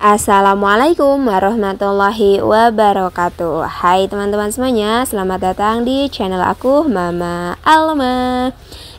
Assalamualaikum warahmatullahi wabarakatuh. Hai teman-teman semuanya, selamat datang di channel aku Mama Alma.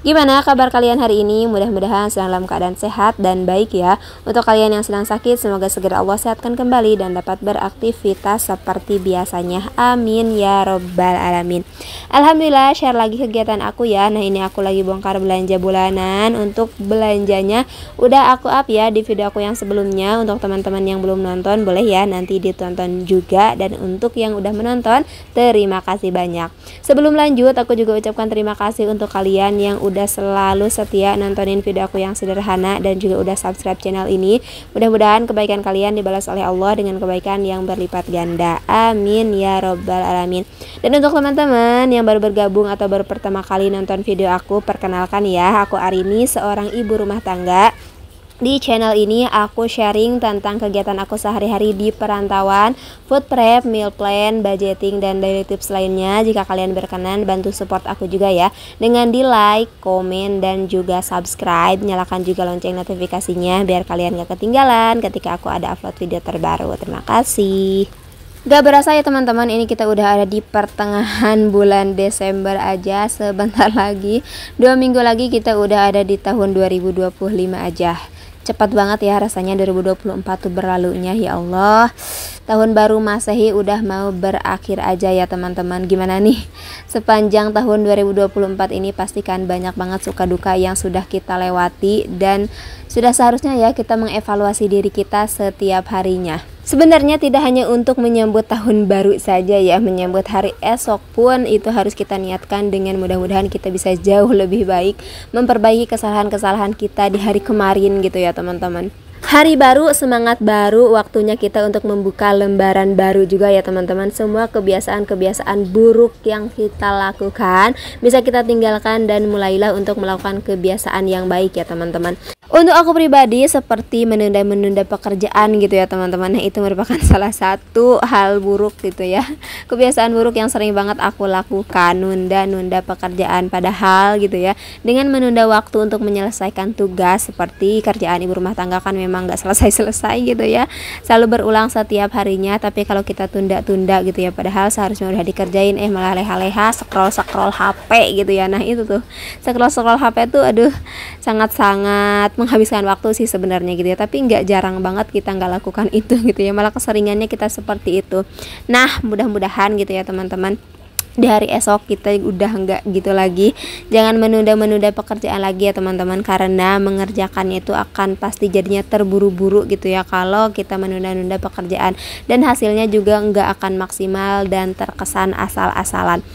Gimana kabar kalian hari ini? Mudah-mudahan sedang dalam keadaan sehat dan baik ya. Untuk kalian yang sedang sakit, semoga segera Allah sehatkan kembali dan dapat beraktivitas seperti biasanya. Amin ya robbal alamin. Alhamdulillah, share lagi kegiatan aku ya. Nah, ini aku lagi bongkar belanja bulanan. Untuk belanjanya udah aku up ya di video aku yang sebelumnya. Untuk teman-teman yang belum nonton, boleh ya nanti ditonton juga. Dan untuk yang udah menonton, terima kasih banyak. Sebelum lanjut, aku juga ucapkan terima kasih untuk kalian yang udah selalu setia nontonin video aku yang sederhana dan juga udah subscribe channel ini. Mudah-mudahan kebaikan kalian dibalas oleh Allah dengan kebaikan yang berlipat ganda. Amin ya robbal alamin. Dan untuk teman-teman yang baru bergabung atau baru pertama kali nonton video aku, perkenalkan ya, aku Arini, seorang ibu rumah tangga. Di channel ini aku sharing tentang kegiatan aku sehari-hari di perantauan, food prep, meal plan, budgeting, dan daily tips lainnya. Jika kalian berkenan, bantu support aku juga ya dengan di like, komen, dan juga subscribe. Nyalakan juga lonceng notifikasinya biar kalian gak ketinggalan ketika aku ada upload video terbaru. Terima kasih. Gak berasa ya teman-teman, ini kita udah ada di pertengahan bulan Desember aja. Sebentar lagi, 2 minggu lagi kita udah ada di tahun 2025 aja. Cepat banget ya rasanya 2024 tuh berlalunya, ya Allah. Tahun baru Masehi udah mau berakhir aja ya teman-teman. Gimana nih? Sepanjang tahun 2024 ini pastikan banyak banget suka duka yang sudah kita lewati, dan sudah seharusnya ya kita mengevaluasi diri kita setiap harinya. Sebenarnya tidak hanya untuk menyambut tahun baru saja ya, menyambut hari esok pun itu harus kita niatkan dengan mudah-mudahan kita bisa jauh lebih baik, memperbaiki kesalahan-kesalahan kita di hari kemarin gitu ya teman-teman. Hari baru, semangat baru, waktunya kita untuk membuka lembaran baru juga ya teman-teman. Semua kebiasaan-kebiasaan buruk yang kita lakukan bisa kita tinggalkan dan mulailah untuk melakukan kebiasaan yang baik ya teman-teman. Untuk aku pribadi, seperti menunda-menunda pekerjaan gitu ya teman-teman. Nah, itu merupakan salah satu hal buruk gitu ya, kebiasaan buruk yang sering banget aku lakukan, nunda-nunda pekerjaan. Padahal gitu ya, dengan menunda waktu untuk menyelesaikan tugas seperti kerjaan ibu rumah tangga kan memang gak selesai-selesai gitu ya, selalu berulang setiap harinya. Tapi kalau kita tunda-tunda gitu ya, padahal seharusnya udah dikerjain, malah leha-leha scroll HP gitu ya. Nah itu tuh, scroll HP tuh aduh sangat-sangat menghabiskan waktu sih sebenarnya gitu ya, tapi nggak jarang banget kita nggak lakukan itu gitu ya, malah keseringannya kita seperti itu. Nah, mudah-mudahan gitu ya teman-teman, di hari esok kita udah nggak gitu lagi. Jangan menunda-menunda pekerjaan lagi ya teman-teman, karena mengerjakannya itu akan pasti jadinya terburu-buru gitu ya kalau kita menunda-nunda pekerjaan, dan hasilnya juga nggak akan maksimal dan terkesan asal-asalan.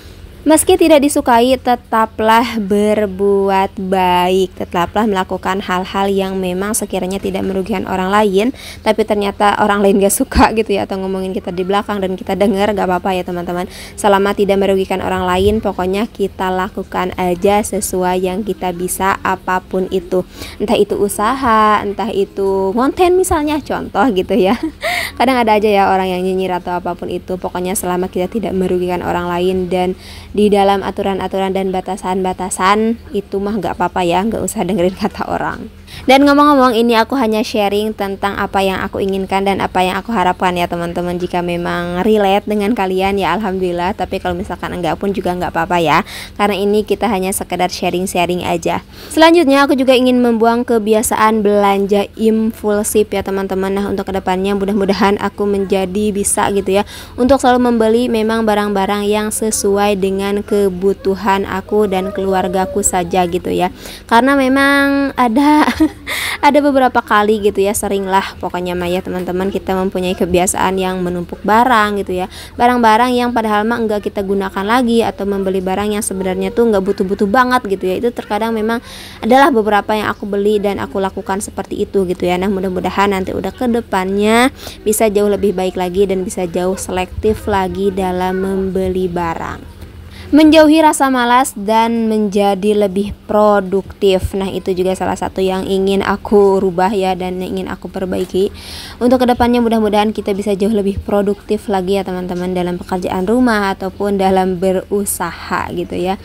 Meski tidak disukai, tetaplah berbuat baik, tetaplah melakukan hal-hal yang memang sekiranya tidak merugikan orang lain, tapi ternyata orang lain gak suka gitu ya, atau ngomongin kita di belakang dan kita dengar, gak apa-apa ya teman-teman. Selama tidak merugikan orang lain, pokoknya kita lakukan aja sesuai yang kita bisa, apapun itu. Entah itu usaha, entah itu konten misalnya, contoh gitu ya. Kadang ada aja ya orang yang nyinyir atau apapun itu. Pokoknya selama kita tidak merugikan orang lain dan di dalam aturan-aturan dan batasan-batasan, itu mah gak apa-apa ya, gak usah dengerin kata orang. Dan ngomong-ngomong, ini aku hanya sharing tentang apa yang aku inginkan dan apa yang aku harapkan ya teman-teman. Jika memang relate dengan kalian ya alhamdulillah, tapi kalau misalkan enggak pun juga enggak apa-apa ya, karena ini kita hanya sekedar sharing-sharing aja. Selanjutnya aku juga ingin membuang kebiasaan belanja impulsif ya teman-teman. Nah, untuk kedepannya mudah-mudahan aku menjadi bisa gitu ya untuk selalu membeli memang barang-barang yang sesuai dengan kebutuhan aku dan keluargaku saja gitu ya, karena memang ada beberapa kali gitu ya, seringlah pokoknya Maya teman-teman, kita mempunyai kebiasaan yang menumpuk barang gitu ya, barang-barang yang padahal mah enggak kita gunakan lagi, atau membeli barang yang sebenarnya tuh enggak butuh-butuh banget gitu ya. Itu terkadang memang adalah beberapa yang aku beli dan aku lakukan seperti itu gitu ya. Nah, mudah-mudahan nanti udah ke depannya bisa jauh lebih baik lagi dan bisa jauh selektif lagi dalam membeli barang, menjauhi rasa malas dan menjadi lebih produktif. Nah, itu juga salah satu yang ingin aku rubah ya, dan yang ingin aku perbaiki. Untuk kedepannya mudah-mudahan kita bisa jauh lebih produktif lagi ya teman-teman, dalam pekerjaan rumah ataupun dalam berusaha gitu ya.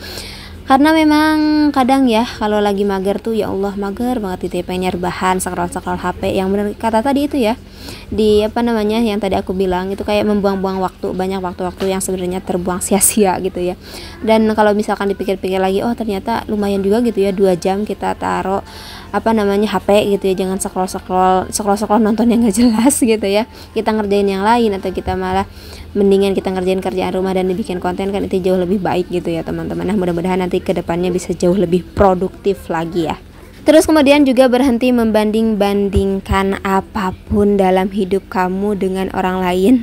Karena memang kadang ya kalau lagi mager tuh ya Allah mager banget gitu ya, pengen rebahan scroll HP yang bener kata tadi itu ya, di apa namanya yang tadi aku bilang itu kayak membuang-buang waktu, banyak waktu-waktu yang sebenarnya terbuang sia-sia gitu ya. Dan kalau misalkan dipikir-pikir lagi, oh ternyata lumayan juga gitu ya 2 jam kita taruh apa namanya HP gitu ya, jangan scroll nonton yang gak jelas gitu ya, kita ngerjain yang lain, atau kita malah mendingan kita ngerjain kerjaan rumah dan dibikin konten, kan itu jauh lebih baik gitu ya teman-teman. Nah mudah-mudahan nanti kedepannya bisa jauh lebih produktif lagi ya. Terus kemudian juga berhenti membanding-bandingkan apapun dalam hidup kamu dengan orang lain,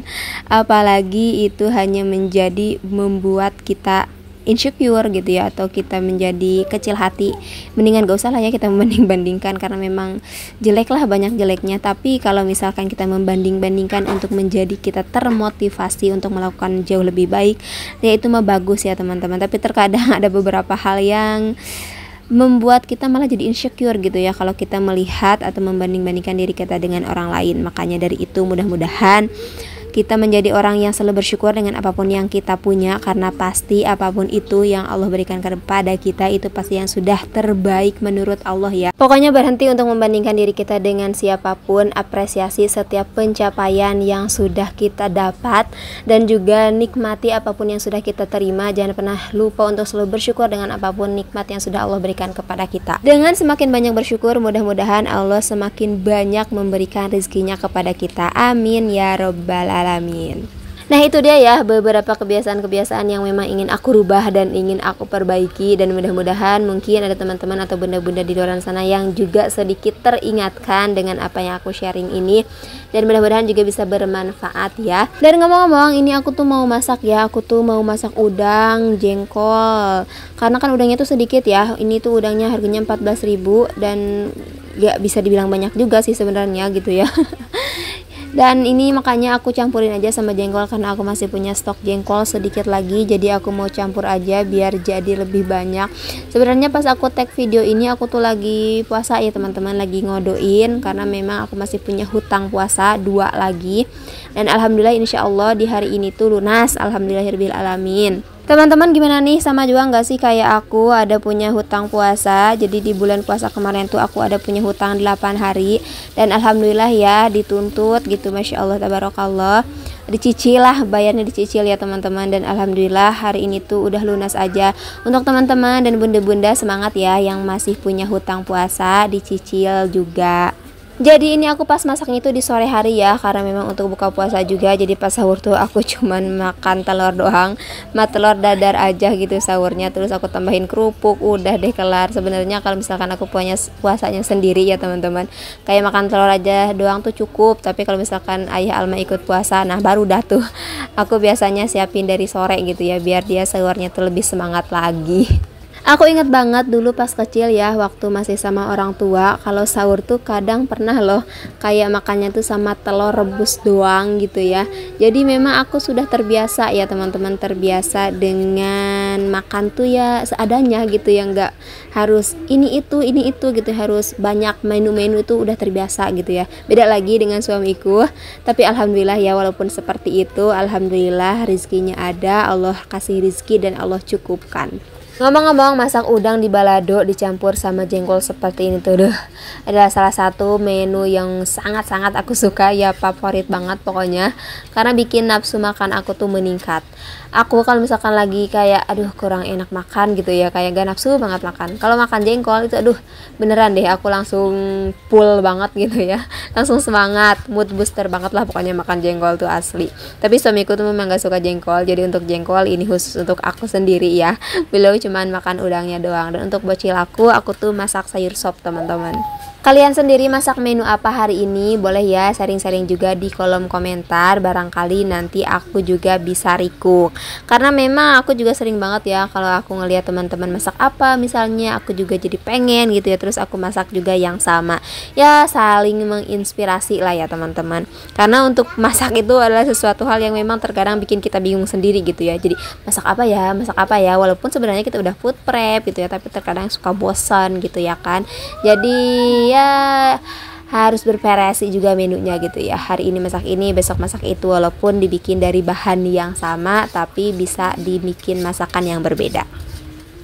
apalagi itu hanya menjadi membuat kita insecure gitu ya, atau kita menjadi kecil hati. Mendingan gak usah lah ya kita membanding-bandingkan, karena memang jelek lah, banyak jeleknya. Tapi kalau misalkan kita membanding-bandingkan untuk menjadi kita termotivasi untuk melakukan jauh lebih baik, ya itu mah bagus ya teman-teman. Tapi terkadang ada beberapa hal yang membuat kita malah jadi insecure gitu ya kalau kita melihat atau membanding-bandingkan diri kita dengan orang lain. Makanya dari itu mudah-mudahan kita menjadi orang yang selalu bersyukur dengan apapun yang kita punya, karena pasti apapun itu yang Allah berikan kepada kita itu pasti yang sudah terbaik menurut Allah ya. Pokoknya berhenti untuk membandingkan diri kita dengan siapapun, apresiasi setiap pencapaian yang sudah kita dapat, dan juga nikmati apapun yang sudah kita terima. Jangan pernah lupa untuk selalu bersyukur dengan apapun nikmat yang sudah Allah berikan kepada kita. Dengan semakin banyak bersyukur, mudah-mudahan Allah semakin banyak memberikan rezekinya kepada kita. Amin ya robbal alamin. Nah itu dia ya beberapa kebiasaan-kebiasaan yang memang ingin aku rubah dan ingin aku perbaiki, dan mudah-mudahan mungkin ada teman-teman atau bunda-bunda di luar sana yang juga sedikit teringatkan dengan apa yang aku sharing ini, dan mudah-mudahan juga bisa bermanfaat ya. Dan ngomong-ngomong, ini aku tuh mau masak ya, aku tuh mau masak udang jengkol, karena kan udangnya tuh sedikit ya. Ini tuh udangnya harganya 14.000 dan gak bisa dibilang banyak juga sih sebenarnya gitu ya. Dan ini makanya aku campurin aja sama jengkol, karena aku masih punya stok jengkol sedikit lagi, jadi aku mau campur aja biar jadi lebih banyak. Sebenarnya pas aku tag video ini aku tuh lagi puasa ya teman-teman, lagi ngodoin, karena memang aku masih punya hutang puasa 2 lagi, dan alhamdulillah insya Allah di hari ini tuh lunas, alhamdulillahirabbil alamin. Teman-teman gimana nih, sama juga nggak sih kayak aku ada punya hutang puasa? Jadi di bulan puasa kemarin tuh aku ada punya hutang 8 hari, dan alhamdulillah ya dituntut gitu, masya Allah tabarakallah, dicicil lah, bayarnya dicicil ya teman-teman, dan alhamdulillah hari ini tuh udah lunas aja. Untuk teman-teman dan bunda-bunda semangat ya yang masih punya hutang puasa, dicicil juga. Jadi ini aku pas masaknya itu di sore hari ya, karena memang untuk buka puasa juga. Jadi pas sahur tuh aku cuman makan telur doang, telur dadar aja gitu sahurnya. Terus aku tambahin kerupuk, udah deh kelar. Sebenarnya kalau misalkan aku punya puasanya sendiri ya teman-teman, kayak makan telur aja doang tuh cukup. Tapi kalau misalkan ayah Alma ikut puasa, nah baru dah tuh aku biasanya siapin dari sore gitu ya, biar dia sahurnya tuh lebih semangat lagi. Aku ingat banget dulu pas kecil ya, waktu masih sama orang tua, kalau sahur tuh kadang pernah loh kayak makannya tuh sama telur rebus doang gitu ya. Jadi memang aku sudah terbiasa ya teman-teman, terbiasa dengan makan tuh ya seadanya gitu ya, nggak harus ini itu gitu, harus banyak menu-menu, itu udah terbiasa gitu ya. Beda lagi dengan suamiku, tapi alhamdulillah ya walaupun seperti itu, alhamdulillah rizkinya ada, Allah kasih rizki dan Allah cukupkan. Ngomong-ngomong, masak udang di balado dicampur sama jengkol seperti ini tuh adalah salah satu menu yang sangat-sangat aku suka ya, favorit banget pokoknya, karena bikin nafsu makan aku tuh meningkat. Aku kalau misalkan lagi kayak aduh kurang enak makan gitu ya, kayak gak nafsu banget makan, kalau makan jengkol itu aduh beneran deh aku langsung full banget gitu ya, langsung semangat, mood booster banget lah pokoknya makan jengkol tuh asli. Tapi suamiku tuh memang gak suka jengkol, jadi untuk jengkol ini khusus untuk aku sendiri ya, beliau cuman makan udangnya doang. Dan untuk bocil aku tuh masak sayur sop teman-teman. Kalian sendiri masak menu apa hari ini? Boleh ya sharing-sharing juga di kolom komentar, barangkali nanti aku juga bisa recook. Karena memang aku juga sering banget ya kalau aku ngelihat teman-teman masak apa, misalnya aku juga jadi pengen gitu ya, terus aku masak juga yang sama. Ya saling menginspirasi lah ya teman-teman. Karena untuk masak itu adalah sesuatu hal yang memang terkadang bikin kita bingung sendiri gitu ya. Jadi masak apa ya, walaupun sebenarnya kita udah food prep gitu ya, tapi terkadang suka bosan gitu ya kan. Jadi ya harus bervariasi juga menunya gitu ya, hari ini masak ini, besok masak itu, walaupun dibikin dari bahan yang sama tapi bisa dibikin masakan yang berbeda.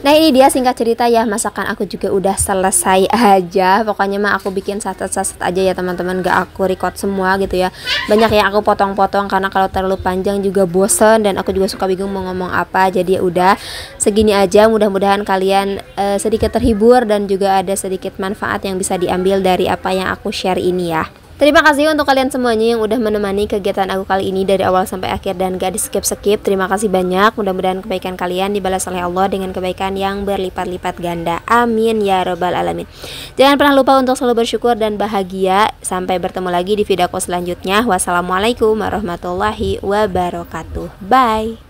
Nah ini dia singkat cerita ya, masakan aku juga udah selesai aja. Pokoknya mah aku bikin saset-saset aja ya teman-teman, gak aku record semua gitu ya. Banyak yang aku potong-potong karena kalau terlalu panjang juga bosen, dan aku juga suka bingung mau ngomong apa. Jadi ya udah segini aja, mudah-mudahan kalian sedikit terhibur dan juga ada sedikit manfaat yang bisa diambil dari apa yang aku share ini ya. Terima kasih untuk kalian semuanya yang udah menemani kegiatan aku kali ini dari awal sampai akhir dan gak di skip-skip. Terima kasih banyak. Mudah-mudahan kebaikan kalian dibalas oleh Allah dengan kebaikan yang berlipat-lipat ganda. Amin ya robbal alamin. Jangan pernah lupa untuk selalu bersyukur dan bahagia. Sampai bertemu lagi di videoku selanjutnya. Wassalamualaikum warahmatullahi wabarakatuh. Bye.